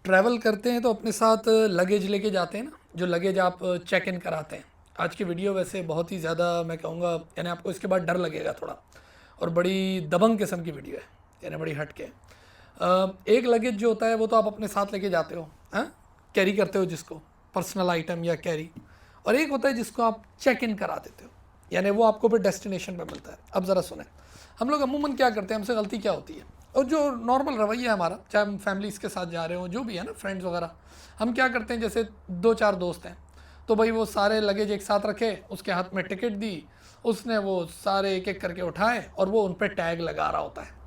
Travel करते हैं तो अपने साथ लगेज लेके जाते हैं ना, जो लगेज आप चेक इन कराते हैं। आज की वीडियो वैसे बहुत ही ज़्यादा मैं कहूँगा, यानी आपको इसके बाद डर लगेगा थोड़ा, और बड़ी दबंग किस्म की वीडियो है, यानी बड़ी हट के। एक लगेज जो होता है वो तो आप अपने साथ लेके जाते हो, हाँ, कैरी करते हो जिसको पर्सनल आइटम या कैरी, और एक होता है जिसको आप चेक इन करा देते हो, यानी वो आपको फिर डेस्टिनेशन पे मिलता है। अब ज़रा सुने, हम लोग अमूमन क्या करते हैं, हमसे गलती क्या होती है, और जो नॉर्मल रवैया है हमारा, चाहे हम फैमिलीज़ के साथ जा रहे हो, जो भी है ना, फ्रेंड्स वगैरह, हम क्या करते हैं, जैसे दो चार दोस्त हैं तो भाई वो सारे लगेज एक साथ रखे, उसके हाथ में टिकट दी, उसने वो सारे एक एक करके उठाए और वो उन पर टैग लगा रहा होता है।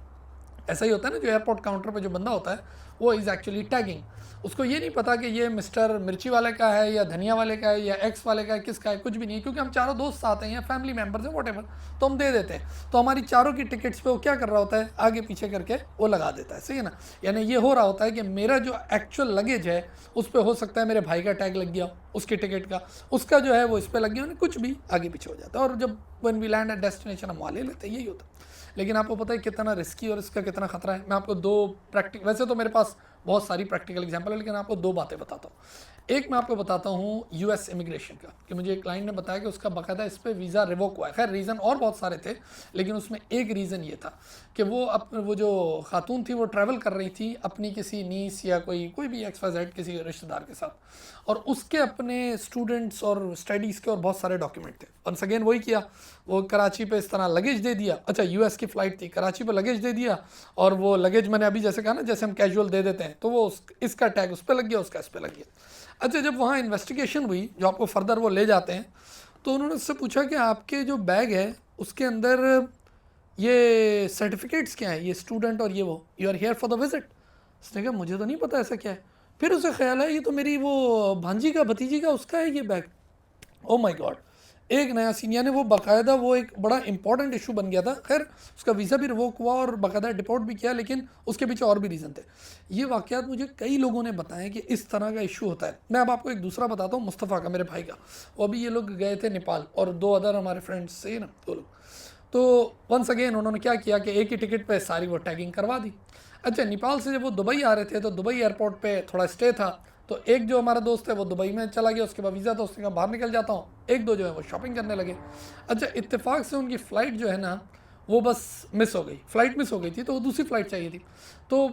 ऐसा ही होता है ना, जो एयरपोर्ट काउंटर पे जो बंदा होता है वो इज़ एक्चुअली टैगिंग। उसको ये नहीं पता कि ये मिस्टर मिर्ची वाले का है या धनिया वाले का है या एक्स वाले का है, किसका है, कुछ भी नहीं है, क्योंकि हम चारों दोस्त साथ हैं या फैमिली मेम्बर्स हैं वॉट एवर, तो हम दे देते हैं। तो हमारी चारों की टिकट्स पे वो क्या कर रहा होता है, आगे पीछे करके वो लगा देता है, सही है ना। यानी ये हो रहा होता है कि मेरा जो एक्चुअल लगेज है उस पर हो सकता है मेरे भाई का टैग लग गया, उसकी टिकट का, उसका जो है वो इस पर लग गया, कुछ भी आगे पीछे हो जाता है, और जब when we land at destination हम वहाँ ले लेते हैं, यही होता है। लेकिन आपको पता है कितना रिस्की और इसका कितना खतरा है। मैं आपको दो वैसे तो मेरे पास बहुत सारी प्रैक्टिकल एग्जांपल है, लेकिन आपको दो बातें बताता हूँ। एक मैं आपको बताता हूँ यूएस इमिग्रेशन का, कि मुझे एक क्लाइंट ने बताया कि उसका बाकायदा इस पर वीज़ा रिवोक हुआ है। खैर रीज़न और बहुत सारे थे, लेकिन उसमें एक रीज़न ये था कि वो जो खातून थी वो ट्रैवल कर रही थी अपनी किसी नीस या कोई भी XYZ किसी रिश्तेदार के साथ, और उसके अपने स्टूडेंट्स और स्टडीज़ के और बहुत सारे डॉक्यूमेंट थे। वंस अगेन वही किया, वो कराची पे इस तरह लगेज दे दिया, अच्छा यूएस की फ़्लाइट थी, कराची पे लगेज दे दिया, और वो लगेज मैंने अभी जैसे कहा ना, जैसे हम कैजुअल दे देते हैं, तो वो इसका टैग उस पर लग गया, उसका इस पर लग गया। अच्छा, जब वहाँ इन्वेस्टिगेशन हुई, जो आपको फर्दर वो ले जाते हैं, तो उन्होंने उससे पूछा कि आपके जो बैग है उसके अंदर ये सर्टिफिकेट्स क्या हैं, ये स्टूडेंट और ये वो, you are here for the visit. उसने कहा मुझे तो नहीं पता ऐसा क्या है। फिर उसे ख्याल है ये तो मेरी वो भांजी का भतीजी का उसका है ये बैग। ओ माय गॉड, एक नया सीन, यानी वो बाकायदा वो एक बड़ा इंपॉर्टेंट इशू बन गया था। खैर उसका वीज़ा भी रिवोक हुआ और बाकायदा डिपोर्ट भी किया, लेकिन उसके पीछे और भी रीज़न थे। ये वाक़यात मुझे कई लोगों ने बताया कि इस तरह का इशू होता है। मैं अब आपको एक दूसरा बताता हूँ, मुस्तफ़ा का, मेरे भाई का। वो अभी ये लोग गए थे नेपाल, और दो अदर हमारे फ्रेंड्स से ना, दो लोग। तो वंस अगेन उन्होंने क्या किया कि एक ही टिकट पे सारी वो टैगिंग करवा दी। अच्छा, नेपाल से जब वो दुबई आ रहे थे तो दुबई एयरपोर्ट पे थोड़ा स्टे था, तो एक जो हमारा दोस्त है वो दुबई में चला गया, उसके बाद वीज़ा था, उसने कहा बाहर निकल जाता हूँ। एक दो जो है वो शॉपिंग करने लगे। अच्छा, इत्तेफाक से उनकी फ़्लाइट जो है ना वो बस मिस हो गई, फ़्लाइट मिस हो गई थी, तो वो दूसरी फ़्लाइट चाहिए थी। तो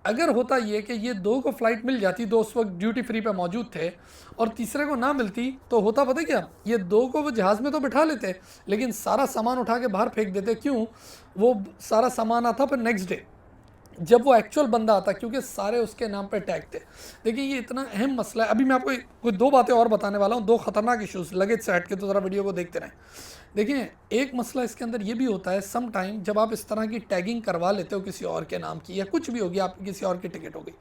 अगर होता ये कि ये दो को फ़्लाइट मिल जाती, दो उस वक्त ड्यूटी फ्री पे मौजूद थे, और तीसरे को ना मिलती, तो होता पता क्या, ये दो को वो जहाज़ में तो बिठा लेते, लेकिन सारा सामान उठा के बाहर फेंक देते। क्यों? वो सारा सामान आता फिर नेक्स्ट डे जब वो एक्चुअल बंदा आता, क्योंकि सारे उसके नाम पे टैग थे। देखिए ये इतना अहम मसला है। अभी मैं आपको कोई दो बातें और बताने वाला हूँ, दो ख़तरनाक इश्यूज़ लगेज से हट के, तो ज़रा वीडियो को देखते रहें। देखिए एक मसला इसके अंदर ये भी होता है, सम टाइम जब आप इस तरह की टैगिंग करवा लेते हो किसी और के नाम की, या कुछ भी होगी, आपकी किसी और की टिकट हो गई,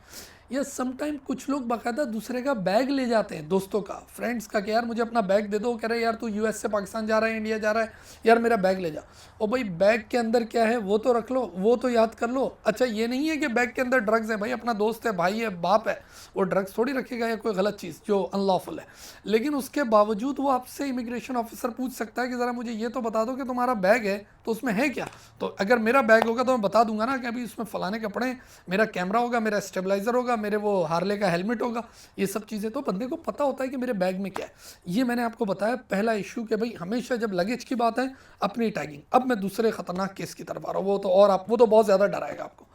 या सम टाइम कुछ लोग बाकायदा दूसरे का बैग ले जाते हैं, दोस्तों का, फ्रेंड्स का, कि यार मुझे अपना बैग दे दो। कह रहे यार तू यूएस से पाकिस्तान जा रहा है, इंडिया जा रहा है, यार मेरा बैग ले जा। और भाई बैग के अंदर क्या है वो तो रख लो, वो तो याद कर लो। अच्छा, ये नहीं है कि बैग के अंदर ड्रग्स है, भाई अपना दोस्त है, भाई है, बाप है, वो ड्रग्स थोड़ी रखेगा या कोई गलत चीज़ जो अनलॉफुल है। लेकिन उसके बावजूद वो आपसे इमिग्रेशन ऑफिसर पूछ सकता है कि ज़रा मुझे ये तो बता दो कि तुम्हारा बैग है तो उसमें है क्या। तो अगर मेरा बैग होगा तो मैं बता दूंगा ना कि अभी उसमें फ़लाने कपड़े हैं, मेरा कैमरा होगा, मेरा स्टेबलाइज़र होगा, मेरे वो हार्ले का हेलमेट होगा, ये सब चीज़ें, तो बंदे को पता होता है कि मेरे बैग में क्या है। ये मैंने आपको बताया पहला इशू, कि भाई हमेशा जब लगेज की बात है अपनी टैगिंग। अब मैं दूसरे ख़तरनाक केस की तरफ आ रहा हूँ, वो तो बहुत ज़्यादा डराएगा आपको।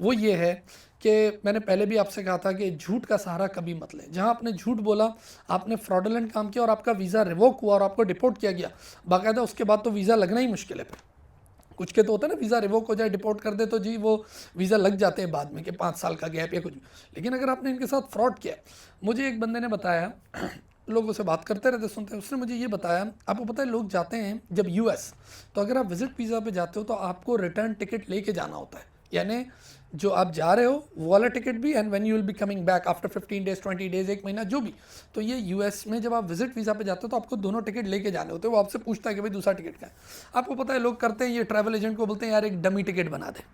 वो ये है कि मैंने पहले भी आपसे कहा था कि झूठ का सहारा कभी मत लें। जहाँ आपने झूठ बोला, आपने फ्रॉडुलेंट काम किया और आपका वीज़ा रिवोक हुआ और आपको डिपोर्ट किया गया, बाकायदा उसके बाद तो वीज़ा लगना ही मुश्किल है। फिर कुछ के तो होता है ना, वीज़ा रिवोक हो जाए, डिपोर्ट कर दे, तो जी वो वीज़ा लग जाते हैं बाद में, कि 5 साल का गैप या कुछ भी। लेकिन अगर आपने इनके साथ फ्रॉड किया, मुझे एक बंदे ने बताया, लोगों से बात करते रहते सुनते हैं, उसने मुझे ये बताया, आपको पता है लोग जाते हैं जब यूएस, तो अगर आप विजिट वीज़ा पे जाते हो तो आपको रिटर्न टिकट लेके जाना होता है। यानी जो आप जा रहे हो वो वाला टिकट भी, and when you will be coming back after 15 days, 20 days, एक महीना जो भी। तो ये यूएस में जब आप विजिट वीज़ा पे जाते हो तो आपको दोनों टिकट लेके जाने होते हैं। वो आपसे पूछता है कि भाई दूसरा टिकट क्या है। आपको पता है लोग करते हैं, ये ट्रैवल एजेंट को बोलते हैं यार एक डमी टिकट बना दे,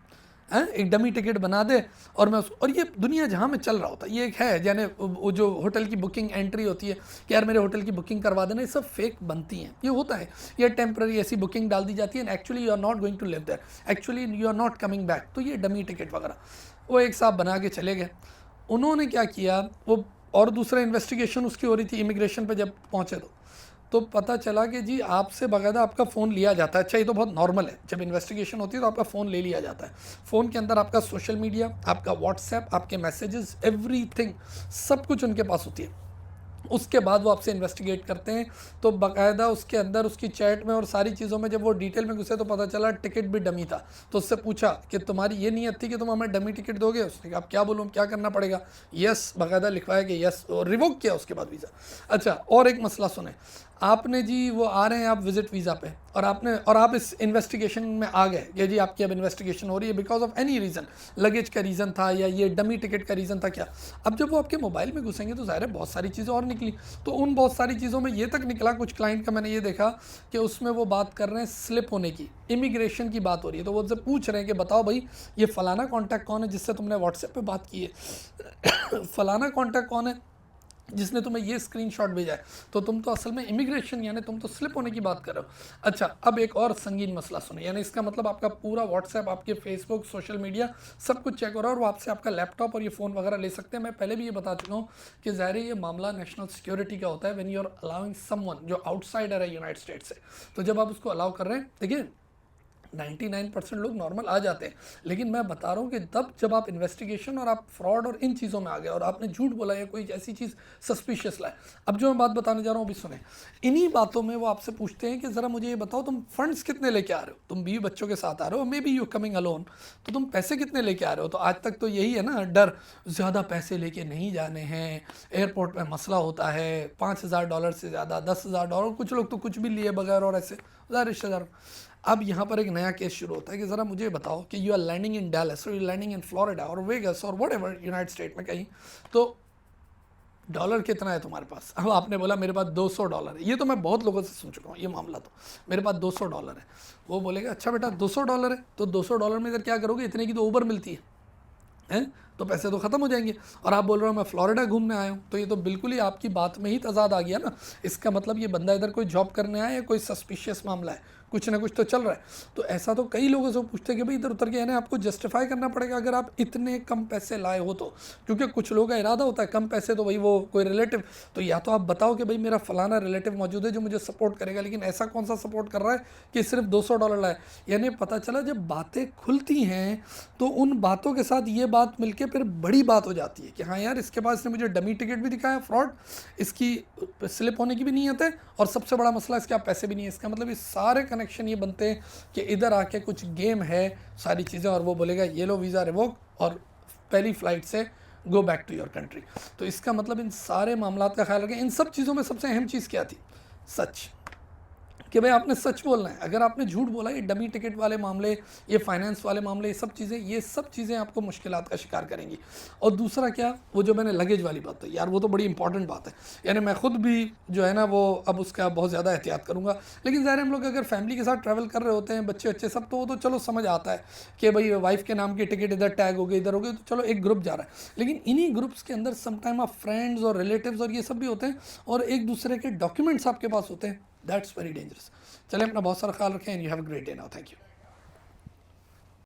हैं, एक डमी टिकट बना दे, और ये दुनिया जहाँ में चल रहा होता है, ये एक है, यानी वो जो होटल की बुकिंग एंट्री होती है कि यार मेरे होटल की बुकिंग करवा देना, ये सब फेक बनती हैं, ये होता है। ये टेम्पररी ऐसी बुकिंग डाल दी जाती है, actually you are not going to live there, actually you are not coming back, तो ये डमी टिकट वगैरह वो एक साहब बना के चले गए। उन्होंने क्या किया, वो और दूसरा इन्वेस्टिगेशन उसकी हो रही थी इमिग्रेशन पे जब पहुँचे तो पता चला कि जी आपसे बाकायदा आपका फ़ोन लिया जाता है। अच्छा, ये तो बहुत नॉर्मल है, जब इन्वेस्टिगेशन होती है तो आपका फ़ोन ले लिया जाता है। फ़ोन के अंदर आपका सोशल मीडिया, आपका व्हाट्सएप, आपके मैसेजेस, एवरीथिंग, सब कुछ उनके पास होती है। उसके बाद वो आपसे इन्वेस्टिगेट करते हैं। तो बाकायदा उसके अंदर उसकी चैट में और सारी चीज़ों में जब वो डिटेल में घुसे तो पता चला टिकट भी डमी था। तो उससे पूछा कि तुम्हारी ये नीयत थी कि तुम हमें डमी टिकट दोगे? उसने कहा अब क्या बोलूँ, क्या करना पड़ेगा? यस, बाकायदा लिखवाया कि यस, और रिवोक किया उसके बाद वीज़ा। अच्छा, और एक मसला सुने, आपने जी वो आ रहे हैं आप विजिट वीज़ा पे, और आप इस इन्वेस्टिगेशन में आ गए कि जी आपकी अब इन्वेस्टिगेशन हो रही है because of any reason, luggage का रीज़न था या ये डमी टिकट का रीज़न था क्या। अब जब वो आपके मोबाइल में घुसेंगे तो ज़ाहिर है बहुत सारी चीज़ें और निकली। तो उन बहुत सारी चीज़ों में ये तक निकला, कुछ क्लाइंट का मैंने ये देखा कि उसमें वो बात कर रहे हैं स्लिप होने की, इमिग्रेशन की बात हो रही है। तो वो उनसे पूछ रहे हैं कि बताओ भाई ये फ़लाना कॉन्टैक्ट कौन है जिससे तुमने व्हाट्सएप पे बात की है फ़लाना कॉन्टैक्ट कौन है जिसने तुम्हें ये स्क्रीनशॉट भेजा है। तो तुम तो असल में इमिग्रेशन यानी तुम तो स्लिप होने की बात कर रहे हो। अच्छा, अब एक और संगीन मसला सुनो, यानी इसका मतलब आपका पूरा व्हाट्सएप, आपके फेसबुक, सोशल मीडिया, सब कुछ चेक हो रहा है और वो आपसे आपका लैपटॉप और ये फ़ोन वगैरह ले सकते हैं। मैं पहले भी ये बता चुका हूँ कि ज़ाहिर ये मामला नेशनल सिक्योरिटी का होता है when you are allowing someone जो आउटसाइडर है यूनाइटेड स्टेट से। तो जब आप उसको अलाउ कर रहे हैं, देखिए 99% लोग नॉर्मल आ जाते हैं, लेकिन मैं बता रहा हूँ कि तब जब आप इन्वेस्टिगेशन और आप फ्रॉड और इन चीज़ों में आ गए और आपने झूठ बोला या कोई ऐसी चीज़ सस्पिशियस लाए। अब जो मैं बात बताने जा रहा हूँ अभी सुने, इन्हीं बातों में वो आपसे पूछते हैं कि ज़रा मुझे ये बताओ तुम फंड्स कितने लेके आ रहे हो, तुम 20 बच्चों के साथ आ रहे हो, may be you coming alone, तो तुम पैसे कितने लेके आ रहे हो। तो आज तक तो यही है ना डर, ज़्यादा पैसे लेके नहीं जाने हैं, एयरपोर्ट में मसला होता है, $5,000 से ज़्यादा, $10,000, कुछ लोग तो कुछ भी लिए बगैर और ऐसे रिश्तेदार। अब यहाँ पर एक नया केस शुरू होता है कि ज़रा मुझे बताओ कि you are landing in Dallas और यू लैंडिंग इन फ्लोरिडा और वेगस और व्हाटएवर यूनाइटेड स्टेट में कहीं, तो डॉलर कितना है तुम्हारे पास। अब आपने बोला मेरे पास $200 है। ये तो मैं बहुत लोगों से सुन चुका हूँ ये मामला, तो मेरे पास $200 है। वो बोलेगा अच्छा बेटा $200 है, तो $200 में इधर क्या करोगे, इतने की तो ऊबर मिलती है हैं, तो पैसे तो ख़त्म हो जाएंगे। और आप बोल रहे हो मैं फ्लोरिडा घूमने आया हूँ, तो ये तो बिल्कुल ही आपकी बात में ही तजाद आ गया ना। इसका मतलब ये बंदा इधर कोई जॉब करने आया या कोई सस्पिशियस मामला है, कुछ ना कुछ तो चल रहा है। तो ऐसा तो कई लोगों से पूछते हैं कि भाई इधर उतर के, यानी आपको जस्टिफाई करना पड़ेगा अगर आप इतने कम पैसे लाए हो तो, क्योंकि कुछ लोगों का इरादा होता है कम पैसे तो भाई वो कोई रिलेटिव, तो या तो आप बताओ कि भाई मेरा फलाना रिलेटिव मौजूद है जो मुझे सपोर्ट करेगा, लेकिन ऐसा कौन सा सपोर्ट कर रहा है कि सिर्फ $200 लाए। यानी पता चला जब बातें खुलती हैं तो उन बातों के साथ ये बात मिलके फिर बड़ी बात हो जाती है कि हाँ यार इसके पास ने मुझे डमी टिकट भी दिखाया, फ्रॉड, इसकी स्लिप होने की भी नीयत है, और सबसे बड़ा मसला इसके आप पैसे भी नहीं है। इसका मतलब ये सारे कनेक्शन ये बनते हैं कि इधर आके कुछ गेम है, सारी चीज़ें, और वो बोलेगा ये लो वीज़ा रिवोक और पहली फ़्लाइट से go back to your country. तो इसका मतलब इन सारे मामला का ख्याल रखें। इन सब चीज़ों में सबसे अहम चीज़ क्या थी, सच, कि भाई आपने सच बोलना है। अगर आपने झूठ बोला, ये डमी टिकट वाले मामले, ये फाइनेंस वाले मामले, ये सब चीज़ें आपको मुश्किलात का शिकार करेंगी। और दूसरा क्या, वो जो मैंने लगेज वाली बात है यार, वो तो बड़ी इंपॉर्टेंट बात है। यानी मैं खुद भी जो है ना वो अब उसका बहुत ज़्यादा एहतियात करूँगा, लेकिन ज़ाहिर हम लोग अगर फैमिली के साथ ट्रैवल कर रहे होते हैं, बच्चे बच्चे सब, तो वो तो चलो समझ आता है कि भाई वाइफ के नाम की टिकट इधर टैग हो गई, इधर हो गई, तो चलो एक ग्रुप जा रहा है। लेकिन इन्हीं ग्रुप्स के अंदर समटाइम आप फ्रेंड्स और रिलेटिव्स और ये सब भी होते हैं, और एक दूसरे के डॉक्यूमेंट्स आपके पास होते हैं, दैट्स वेरी डेंजरस। चलें, अपना बहुत सारा ख्याल रखें and you have a great day now, thank you.